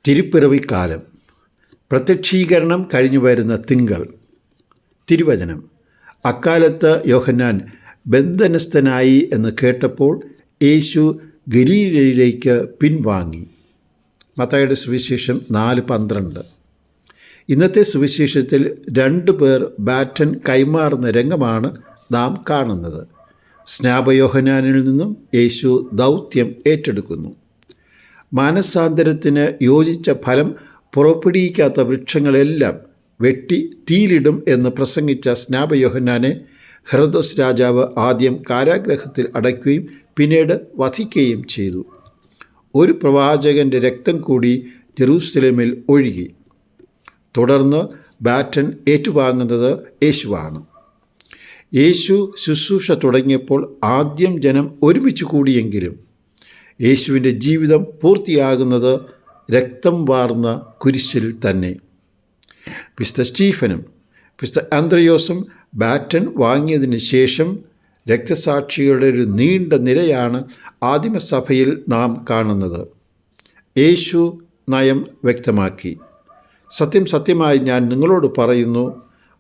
തിരുപ്പിറവിക്കാലം, പ്രത്യക്ഷീകരണം കഴിഞ്ഞു വരുന്ന തിങ്കൾ. തിരുവചനം: അക്കാലത്ത് യോഹന്നാൻ ബന്ധനസ്ഥനായി എന്ന് കേട്ടപ്പോൾ യേശു ഗലീലയിലേക്ക് പിൻവാങ്ങി. മത്തായിയുടെ സുവിശേഷം 4:12. ഇന്നത്തെ സുവിശേഷത്തിൽ 2 പേർ ബാറ്റൻ കൈമാറുന്ന രംഗമാണ് നാം കാണുന്നത്. സ്നാപയോഹന്നാനിൽ നിന്നും യേശു ദൗത്യം ഏറ്റെടുക്കുന്നു. മാനസാന്തരത്തിന് യോജിച്ച ഫലം പുറപ്പെടുവിക്കാത്ത വൃക്ഷങ്ങളെല്ലാം വെട്ടി തീയിലിടും എന്ന് പ്രസംഗിച്ച സ്നാപയോഹന്നാനെ ഹെറോദോസ് രാജാവ് ആദ്യം കാരാഗൃഹത്തിൽ അടയ്ക്കുകയും പിന്നീട് വധിക്കുകയും ചെയ്തു. ഒരു പ്രവാചകൻ്റെ രക്തം കൂടി ജെറൂസലേമിൽ ഒഴുകി. തുടർന്ന് ബാറ്റൻ ഏറ്റുവാങ്ങുന്നത് യേശുവാണ്. യേശു ശുശ്രൂഷ തുടങ്ങിയപ്പോൾ ആദ്യം ജനം ഒരുമിച്ച് കൂടിയെങ്കിലും യേശുവിൻ്റെ ജീവിതം പൂർത്തിയാകുന്നത് രക്തം വാർന്ന കുരിശിൽ തന്നെ. വിശുദ്ധ സ്റ്റീഫനും വിശുദ്ധ അന്ത്രയോസും ബാറ്റൻ വാങ്ങിയതിന് ശേഷം രക്തസാക്ഷികളുടെ ഒരു നീണ്ട നിരയാണ് ആദിമസഭയിൽ നാം കാണുന്നത്. യേശു നയം വ്യക്തമാക്കി: സത്യം സത്യമായി ഞാൻ നിങ്ങളോട് പറയുന്നു,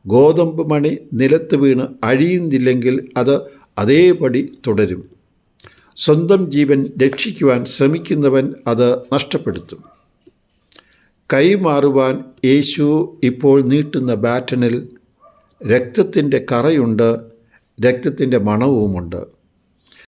ഗോതമ്പ് മണി നിലത്ത് വീണ് അഴിയുന്നില്ലെങ്കിൽ അത് അതേപടി തുടരും. സ്വന്തം ജീവൻ രക്ഷിക്കുവാൻ ശ്രമിക്കുന്നവൻ അത് നഷ്ടപ്പെടുത്തും. കൈമാറുവാൻ യേശു ഇപ്പോൾ നീട്ടുന്ന ബാറ്റനിൽ രക്തത്തിൻ്റെ കറയുണ്ട്, രക്തത്തിൻ്റെ മണവുമുണ്ട്.